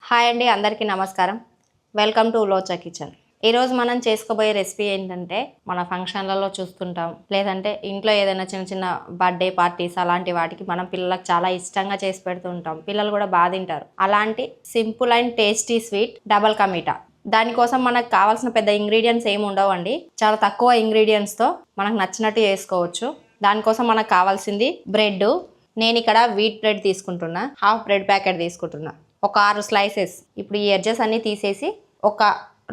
Hi అండి, అందరికీ నమస్కారం. Welcome to Locha kitchen. ఈరోజు మనం చేసుకోబోయే రెసిపీ ఏంటంటే, మన ఫంక్షన్లలో చూస్తుంటాం, లేదంటే ఇంట్లో ఏదైనా చిన్న చిన్న బర్త్డే పార్టీస్ అలాంటి వాటికి మనం పిల్లలకు చాలా ఇష్టంగా చేసి పెడుతూ ఉంటాం. పిల్లలు కూడా బాగా తింటారు. అలాంటి simple and tasty sweet double ka meetha. దానికోసం మనకు కావాల్సిన పెద్ద ఇంగ్రీడియంట్స్ ఏమి ఉండవండి. చాలా తక్కువ ఇంగ్రీడియంట్స్తో మనకు నచ్చినట్టు చేసుకోవచ్చు. దానికోసం మనకు కావాల్సింది బ్రెడ్. నేను ఇక్కడ వీట్ బ్రెడ్ తీసుకుంటున్నా, హాఫ్ బ్రెడ్ ప్యాకెట్ తీసుకుంటున్నా, ఒక 6 స్లైసెస్. ఇప్పుడు ఈ ఎడ్జెస్ అన్నీ తీసేసి ఒక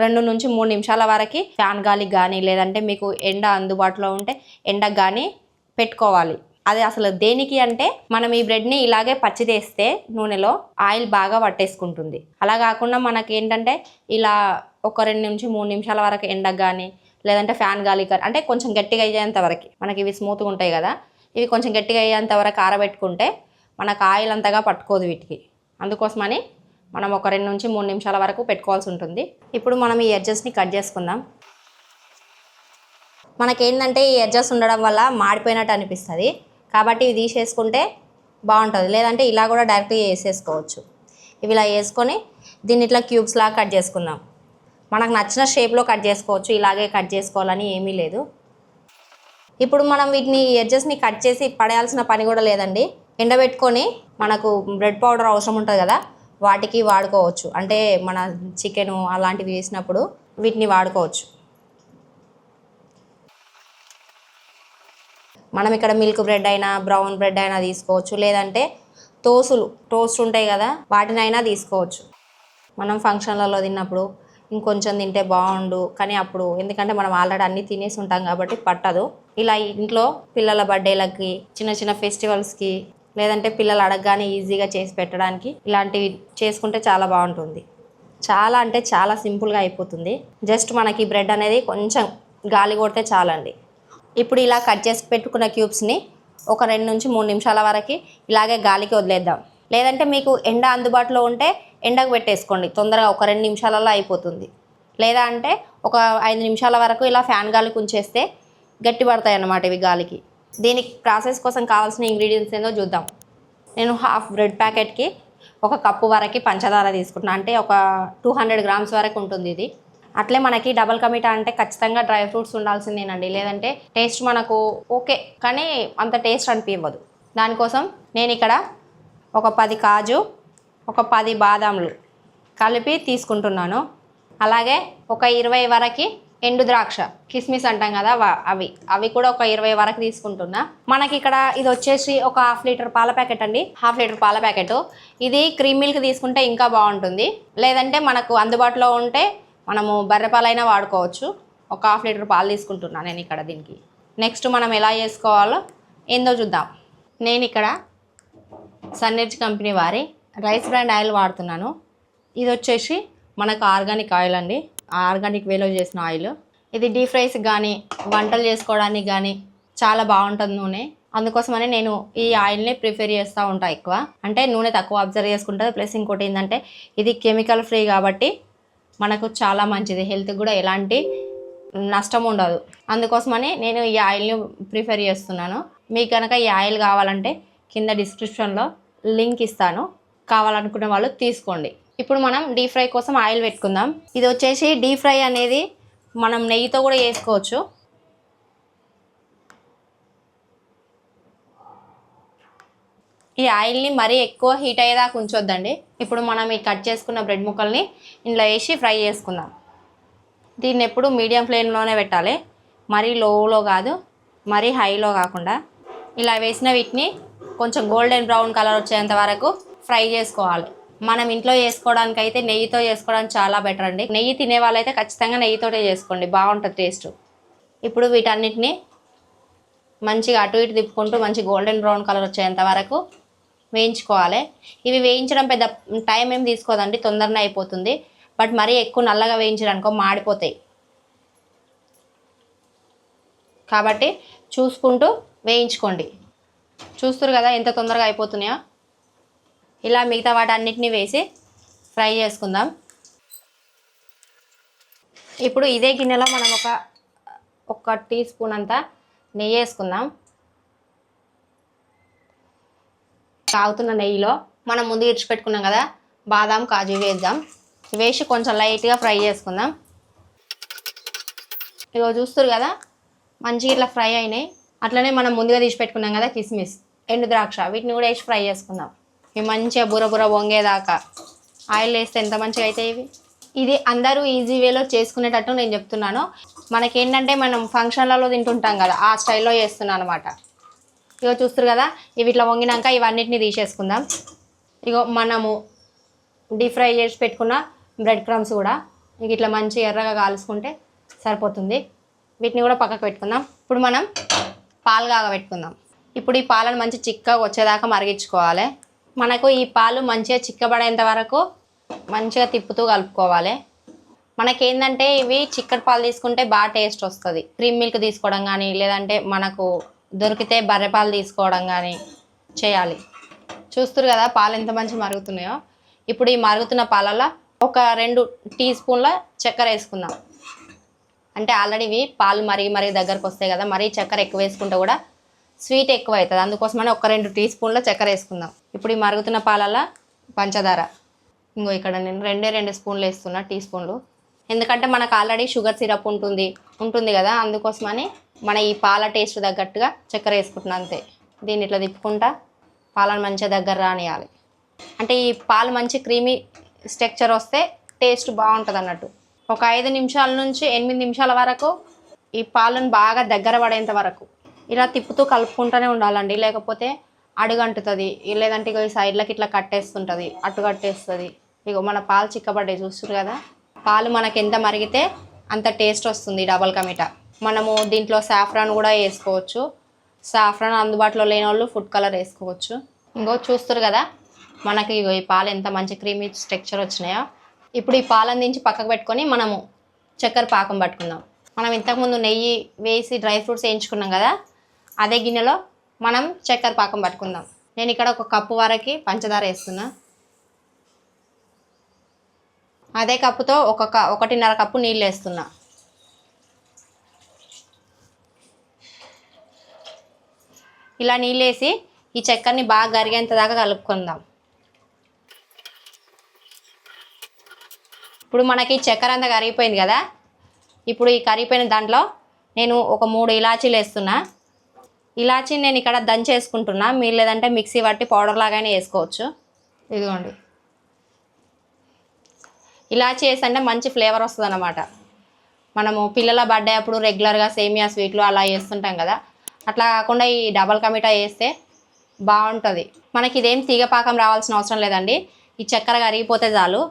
2 నుంచి 3 నిమిషాల వరకు ఫ్యాన్ గాలికి కానీ, లేదంటే మీకు ఎండ అందుబాటులో ఉంటే ఎండకు కానీ పెట్టుకోవాలి. అది అసలు దేనికి అంటే, మనం ఈ బ్రెడ్ని ఇలాగే పచ్చి తీస్తే నూనెలో ఆయిల్ బాగా పట్టేసుకుంటుంది. అలా కాకుండా మనకి ఏంటంటే ఇలా ఒక 2 నుంచి 3 నిమిషాల వరకు ఎండకు కానీ, లేదంటే ఫ్యాన్ గాలికి కానీ, అంటే కొంచెం గట్టిగా అయ్యేంత వరకు, మనకి ఇవి స్మూత్గా ఉంటాయి కదా, ఇవి కొంచెం గట్టిగా అయ్యేంత వరకు ఆరబెట్టుకుంటే మనకు ఆయిల్ అంతగా పట్టుకోదు వీటికి. అందుకోసమని మనం ఒక 2 నుంచి 3 నిమిషాల వరకు పెట్టుకోవాల్సి ఉంటుంది. ఇప్పుడు మనం ఈ ఎడ్జెస్ని కట్ చేసుకుందాం. మనకేంటంటే ఈ ఎడ్జెస్ ఉండడం వల్ల మాడిపోయినట్టు అనిపిస్తుంది, కాబట్టి ఇవి తీసేసుకుంటే బాగుంటుంది. లేదంటే ఇలా కూడా డైరెక్ట్గా వేసేసుకోవచ్చు. ఇవి ఇలా వేసుకొని దీన్ని ఇట్లా క్యూబ్స్ లాగా కట్ చేసుకుందాం. మనకు నచ్చిన షేప్లో కట్ చేసుకోవచ్చు, ఇలాగే కట్ చేసుకోవాలని ఏమీ లేదు. ఇప్పుడు మనం వీటిని ఎడ్జెస్ని కట్ చేసి పడేయాల్సిన పని కూడా లేదండి. ఎండబెట్టుకొని మనకు బ్రెడ్ పౌడర్ అవసరం ఉంటుంది కదా, వాటికి వాడుకోవచ్చు. అంటే మన చికెను అలాంటివి వేసినప్పుడు వీటిని వాడుకోవచ్చు. మనం ఇక్కడ మిల్క్ బ్రెడ్ అయినా బ్రౌన్ బ్రెడ్ అయినా తీసుకోవచ్చు, లేదంటే టోస్ట్ ఉంటాయి కదా, వాటినైనా తీసుకోవచ్చు. మనం ఫంక్షన్లలో తిన్నప్పుడు ఇంకొంచెం తింటే బాగుండు, కానీ అప్పుడు ఎందుకంటే మనం ఆల్రెడీ అన్నీ తినేసి ఉంటాం కాబట్టి పట్టదు. ఇలా ఇంట్లో పిల్లల బర్త్డేలకి, చిన్న చిన్న ఫెస్టివల్స్కి, లేదంటే పిల్లలు అడగగానే ఈజీగా చేసి పెట్టడానికి ఇలాంటివి చేసుకుంటే చాలా బాగుంటుంది. చాలా అంటే చాలా సింపుల్గా అయిపోతుంది. జస్ట్ మనకి బ్రెడ్ అనేది కొంచెం గాలి కొడితే చాలండి. ఇప్పుడు ఇలా కట్ చేసి పెట్టుకున్న క్యూబ్స్ని ఒక 2 నుంచి 3 నిమిషాల వరకు ఇలాగే గాలికి వదిలేద్దాం. లేదంటే మీకు ఎండ అందుబాటులో ఉంటే ఎండకు పెట్టేసుకోండి, తొందరగా ఒక 2 నిమిషాలలో అయిపోతుంది. లేదా అంటే ఒక 5 నిమిషాల వరకు ఇలా ఫ్యాన్ గాలికి ఉంచేస్తే గట్టి పడతాయి అన్నమాట ఇవి గాలికి. దీనికి ప్రాసెస్ కోసం కావాల్సిన ఇంగ్రీడియంట్స్ ఏందో చూద్దాం. నేను హాఫ్ బ్రెడ్ ప్యాకెట్కి 1 కప్పు వరకు పంచదార తీసుకుంటున్నాను, అంటే ఒక 200 గ్రామ్స్ వరకు ఉంటుంది ఇది. అట్లే మనకి డబల్ కా మీఠా అంటే ఖచ్చితంగా డ్రై ఫ్రూట్స్ ఉండాల్సిందేనండి, లేదంటే టేస్ట్ మనకు ఓకే కానీ అంత టేస్ట్ అనిపించదు. దానికోసం నేను ఇక్కడ ఒక 10 కాజు, ఒక 10 బాదాంలు కలిపి తీసుకుంటున్నాను. అలాగే ఒక 20 వరకు ఎండు ద్రాక్ష, కిస్మిస్ అంటాం కదా, అవి కూడా ఒక 20 వరకు తీసుకుంటున్నా. మనకి ఇక్కడ ఇది వచ్చేసి ఒక 1/2 లీటర్ పాల ప్యాకెట్ అండి, 1/2 లీటర్ పాల ప్యాకెట్. ఇది క్రీమ్ మిల్క్ తీసుకుంటే ఇంకా బాగుంటుంది, లేదంటే మనకు అందుబాటులో ఉంటే మనము బర్రెపాలైనా వాడుకోవచ్చు. ఒక 1/2 లీటర్ పాలు తీసుకుంటున్నాను నేను ఇక్కడ దీనికి. నెక్స్ట్ మనం ఎలా చేసుకోవాలో ఏందో చూద్దాం. నేను ఇక్కడ సన్నెడ్జ్ కంపెనీ వారి రైస్ బ్రాండ్ ఆయిల్ వాడుతున్నాను. ఇది వచ్చేసి మనకు ఆర్గానిక్ ఆయిల్ అండి, ఆర్గానిక్ వేలో చేసిన ఆయిల్. ఇది డీప్ ఫ్రైస్ కానీ వంటలు చేసుకోవడానికి కానీ చాలా బాగుంటుంది నూనె. అందుకోసమని నేను ఈ ఆయిల్ని ప్రిఫర్ చేస్తూ ఉంటాను ఎక్కువ. అంటే నూనె తక్కువ అబ్జర్వ్ చేసుకుంటుంది, ప్లస్ ఇంకోటి ఏంటంటే ఇది కెమికల్ ఫ్రీ కాబట్టి మనకు చాలా మంచిది, హెల్త్కి కూడా ఎలాంటి నష్టం ఉండదు. అందుకోసమని నేను ఈ ఆయిల్ని ప్రిఫర్ చేస్తున్నాను. మీకు కనుక ఈ ఆయిల్ కావాలంటే కింద డిస్క్రిప్షన్లో లింక్ ఇస్తాను, కావాలనుకునే వాళ్ళు తీసుకోండి. ఇప్పుడు మనం డీప్ ఫ్రై కోసం ఆయిల్ పెట్టుకుందాం. ఇది వచ్చేసి డీప్ ఫ్రై అనేది మనం నెయ్యితో కూడా చేసుకోవచ్చు. ఈ ఆయిల్ని మరీ ఎక్కువ హీట్ అయ్యేదాకా ఉంచొద్దండి. ఇప్పుడు మనం ఈ కట్ చేసుకున్న బ్రెడ్ ముక్కల్ని ఇందులో వేసి ఫ్రై చేసుకుందాం. దీన్ని ఎప్పుడు మీడియం ఫ్లేమ్లోనే పెట్టాలి, మరీ లోలో కాదు, మరీ హైలో కాకుండా. ఇలా వేసిన వీటిని కొంచెం గోల్డెన్ బ్రౌన్ కలర్ వచ్చేంత వరకు ఫ్రై చేసుకోవాలి. మనం ఇంట్లో చేసుకోవడానికి అయితే నెయ్యితో చేసుకోవడానికి చాలా బెటర్ అండి. నెయ్యి తినే వాళ్ళైతే ఖచ్చితంగా నెయ్యితోటే చేసుకోండి, బాగుంటుంది టేస్ట్. ఇప్పుడు వీటన్నిటిని మంచిగా అటు ఇటు తిప్పుకుంటూ మంచి గోల్డెన్ బ్రౌన్ కలర్ వచ్చేంత వరకు వేయించుకోవాలి. ఇవి వేయించడం పెద్ద టైం ఏం తీసుకోదండి, తొందరనే అయిపోతుంది. బట్ మరీ ఎక్కువ నల్లగా వేయించడానికో మాడిపోతాయి, కాబట్టి చూసుకుంటూ వేయించుకోండి. చూస్తారు కదా ఎంత తొందరగా అయిపోతున్నాయో. ఇలా మిగతా వాటన్నిటిని వేసి ఫ్రై చేసుకుందాం. ఇప్పుడు ఇదే గిన్నెలో మనం ఒక టీ స్పూన్ అంతా నెయ్యి వేసుకుందాం. కాగుతున్న నెయ్యిలో మనం ముందు ఇడిచిపెట్టుకున్నాం కదా బాదాం కాజు వేద్దాం. వేసి కొంచెం లైట్గా ఫ్రై చేసుకుందాం. ఇగో చూస్తారు కదా మంచిగా ఇట్లా ఫ్రై అయినాయి. అట్లనే మనం ముందుగా తీసి పెట్టుకున్నాం కదా కిస్మిస్, ఎండు ద్రాక్ష, వీటిని కూడా వేసి ఫ్రై చేసుకుందాం. ఇవి మంచిగా బుర్ర వంగేదాకా ఆయిల్ వేస్తే ఎంత మంచిగా అవుతాయి ఇవి. ఇది అందరూ ఈజీ వేలో చేసుకునేటట్టు నేను చెప్తున్నాను. మనకేంటంటే మనం ఫంక్షన్లలో తింటుంటాం కదా ఆ స్టైల్లో చేస్తున్నాను అనమాట. ఇగో చూస్తారు కదా ఇవి ఇట్లా వంగినాక ఇవన్నిటిని తీసేసుకుందాం. ఇగో మనము డీప్ ఫ్రై చేసి పెట్టుకున్న బ్రెడ్ క్రమ్స్ కూడా ఇక ఇట్లా మంచిగా ఎర్రగా కాల్చుకుంటే సరిపోతుంది. వీటిని కూడా పక్కకు పెట్టుకుందాం. ఇప్పుడు మనం పాలు కాగబెట్టుకుందాం. ఇప్పుడు ఈ పాలను మంచి చిక్కగా వచ్చేదాకా మరిగించుకోవాలి. మనకు ఈ పాలు మంచిగా చిక్కబడేంత వరకు మంచిగా తిప్పుతూ కలుపుకోవాలి. మనకేంటంటే ఇవి చిక్కటి పాలు తీసుకుంటే బాగా టేస్ట్ వస్తుంది. క్రీమ్ మిల్క్ తీసుకోవడం కానీ లేదంటే మనకు దొరికితే బర్రెపాలు తీసుకోవడం కానీ చేయాలి. చూస్తారు కదా పాలు ఎంత మంచిగా మరుగుతున్నాయో. ఇప్పుడు ఈ మరుగుతున్న పాలల్లో ఒక 2 టీ స్పూన్ల చక్కెర వేసుకుందాం. అంటే ఆల్రెడీ ఇవి పాలు మరిగి దగ్గరకు వస్తాయి కదా, మరీ చక్కెర ఎక్కువ వేసుకుంటే కూడా స్వీట్ ఎక్కువ అవుతుంది. అందుకోసమని ఒక 2 టీ స్పూన్ల చక్కెర వేసుకుందాం. ఇప్పుడు ఈ మరుగుతున్న పాలల్లో పంచదార, ఇంకో ఇక్కడ నేను 2 స్పూన్లు వేస్తున్నా, టీ స్పూన్లు. ఎందుకంటే మనకు ఆల్రెడీ షుగర్ సిరప్ ఉంటుంది కదా, అందుకోసమని మన ఈ పాల టేస్ట్ తగ్గట్టుగా చక్కెర వేసుకుంటున్నాను అంతే. దీన్ని ఇట్లా తిప్పుకుంటా పాలను మంచిగా దగ్గర రానియాలి. అంటే ఈ పాలు మంచి క్రీమీ స్ట్రక్చర్ వస్తే టేస్ట్ బాగుంటుంది అన్నట్టు. ఒక 5 నిమిషాల నుంచి 8 నిమిషాల వరకు ఈ పాలను బాగా దగ్గర పడేంత వరకు ఇలా తిప్పుతూ కలుపుకుంటూనే ఉండాలండి. లేకపోతే అడుగంటుతుంది, లేదంటే ఇక ఈ సైడ్లకి ఇట్లా కట్టేస్తుంటుంది, అట్టు కట్టేస్తుంది. ఇక మన పాలు చిక్కబడ్డాయి చూస్తారు కదా. పాలు మనకి ఎంత మరిగితే అంత టేస్ట్ వస్తుంది డబల్ కా మీఠా. మనము దీంట్లో సాఫ్రాన్ కూడా వేసుకోవచ్చు. సాఫ్రాన్ అందుబాటులో లేని వాళ్ళు ఫుడ్ కలర్ వేసుకోవచ్చు. ఇంకో చూస్తారు కదా మనకి ఈ పాలు ఎంత మంచి క్రీమీ స్ట్రక్చర్ వచ్చినాయో. ఇప్పుడు ఈ పాలను దించి పక్కకు పెట్టుకొని మనము చక్కెర పాకం పట్టుకుందాం. మనం ఇంతకుముందు నెయ్యి వేసి డ్రై ఫ్రూట్స్ వేయించుకున్నాం కదా, అదే గిన్నెలో మనం చక్కెర పాకం పట్టుకుందాం. నేను ఇక్కడ 1 కప్పు వరకు పంచదార వేస్తున్నా. అదే కప్పుతో 1.5 కప్పు నీళ్ళు వేస్తున్నా. ఇలా నీళ్ళు వేసి ఈ చక్కెరని బాగా కరిగేంత దాకా కలుపుకుందాం. ఇప్పుడు మనకి చక్కెర అంతా కరిగిపోయింది కదా. ఇప్పుడు ఈ కరిగిపోయిన దాంట్లో నేను ఒక 3 ఇలాచీలు వేస్తున్నా. ఇలాచీ నేను ఇక్కడ దంచేసుకుంటున్నా, మీరు లేదంటే మిక్సీ పట్టి పౌడర్ లాగానే వేసుకోవచ్చు. ఇదిగోండి, ఇలాచీ వేసంటే మంచి ఫ్లేవర్ వస్తుంది అన్నమాట. మనము పిల్లల బర్త్డే అప్పుడు రెగ్యులర్గా సేమియా స్వీట్లు అలా చేస్తుంటాం కదా, అట్లా కాకుండా ఈ డబల్ కా మీఠా వేస్తే బాగుంటుంది. మనకి ఇదేం తీగపాకం రావాల్సిన అవసరం లేదండి, ఈ చక్కెర కరిగిపోతే చాలు.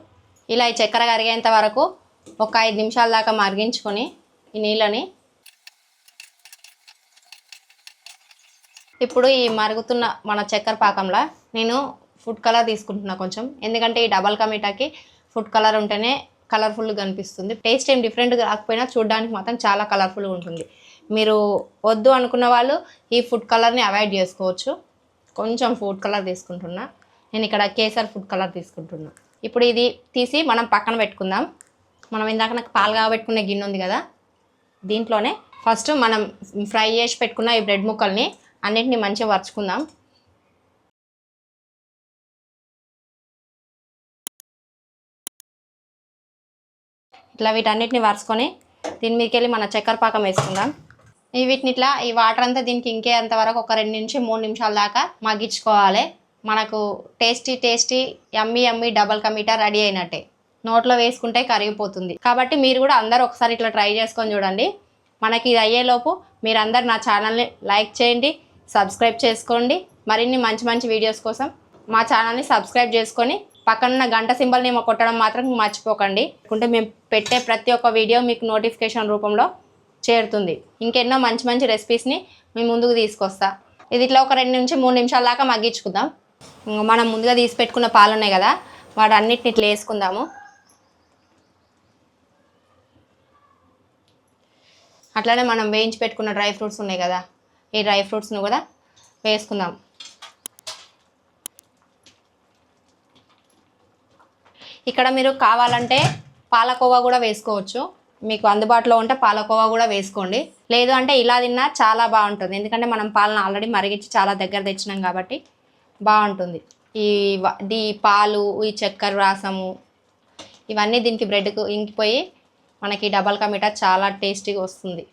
ఇలా ఈ చక్కెర కరిగేంత వరకు ఒక 5 నిమిషాల దాకా మరిగించుకొని ఈ నీళ్ళని ఇప్పుడు ఈ మరుగుతున్న మన చక్కెర పాకంలో నేను ఫుడ్ కలర్ తీసుకుంటున్నా కొంచెం. ఎందుకంటే ఈ డబల్ కా మీఠాకి ఫుడ్ కలర్ ఉంటేనే కలర్ఫుల్గా కనిపిస్తుంది. టేస్ట్ ఏం డిఫరెంట్గా రాకపోయినా చూడడానికి మాత్రం చాలా కలర్ఫుల్గా ఉంటుంది. మీరు వద్దు అనుకున్న వాళ్ళు ఈ ఫుడ్ కలర్ని అవాయిడ్ చేసుకోవచ్చు. కొంచెం ఫుడ్ కలర్ తీసుకుంటున్నా. నేను ఇక్కడ కేసర్ ఫుడ్ కలర్ తీసుకుంటున్నా. ఇప్పుడు ఇది తీసి మనం పక్కన పెట్టుకుందాం. మనం ఇందాక నాకు పాలు కాబెట్టుకునే గిన్నె ఉంది కదా, దీంట్లోనే ఫస్ట్ మనం ఫ్రై చేసి పెట్టుకున్న ఈ బ్రెడ్ ముక్కల్ని అన్నిటిని మంచిగా వరుచుకుందాం. ఇట్లా వీటన్నిటిని వరుసుకొని దీని మీదకి వెళ్ళి మన చక్కెర పాకం వేసుకుందాం. వీటిని ఇట్లా ఈ వాటర్ అంతా దీనికి ఇంకేంత వరకు ఒక 2 నుంచి 3 నిమిషాల దాకా మగ్గించుకోవాలి. మనకు టేస్టీ యమ్మీ డబల్ కా మీఠా రెడీ అయినట్టే. నోట్లో వేసుకుంటే కరిగిపోతుంది. కాబట్టి మీరు కూడా అందరూ ఒకసారి ఇట్లా ట్రై చేసుకొని చూడండి. మనకి ఇది అయ్యేలోపు మీరందరు నా ఛానల్ని లైక్ చేయండి, సబ్స్క్రైబ్ చేసుకోండి. మరిన్ని మంచి వీడియోస్ కోసం మా ఛానల్ని సబ్స్క్రైబ్ చేసుకొని పక్కనున్న గంట సింబల్ని కొట్టడం మాత్రం మర్చిపోకండి. అంటే మేము పెట్టే ప్రతి ఒక్క వీడియో మీకు నోటిఫికేషన్ రూపంలో చేరుతుంది. ఇంకెన్నో మంచి రెసిపీస్ని మీ ముందుకు తీసుకొస్తా. ఇది ఇట్లా ఒక 2 నుంచి 3 నిమిషాల దాకా మగ్గించుకుందాం. మనం ముందుగా తీసి పెట్టుకున్న పాలు ఉన్నాయి కదా, వాటి అన్నిటిని ఇట్లా వేసుకుందాము. అట్లానే మనం వేయించి పెట్టుకున్న డ్రై ఫ్రూట్స్ ఉన్నాయి కదా, ఈ డ్రై ఫ్రూట్స్ను కూడా వేసుకుందాం. ఇక్కడ మీరు కావాలంటే పాలకోవా కూడా వేసుకోవచ్చు. మీకు అందుబాటులో ఉంటే పాలకోవా కూడా వేసుకోండి. లేదు అంటే ఇలా తిన్నా చాలా బాగుంటుంది. ఎందుకంటే మనం పాలను ఆల్రెడీ మరిగించి చాలా దగ్గర తెచ్చినాం కాబట్టి బాగుంటుంది. ఈ పాలు, ఈ చక్కెర రసము ఇవన్నీ దీనికి బ్రెడ్కు ఇంకిపోయి మనకి డబల్ కా మీఠా చాలా టేస్టీగా వస్తుంది.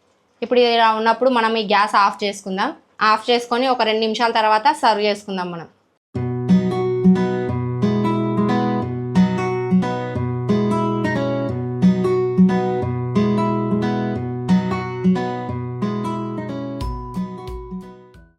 ఇప్పుడు ఇలా ఉన్నప్పుడు మనం ఈ గ్యాస్ ఆఫ్ చేసుకుందాం. ఆఫ్ చేసుకొని ఒక 2 నిమిషాల తర్వాత సర్వ్ చేసుకుందాం మనం.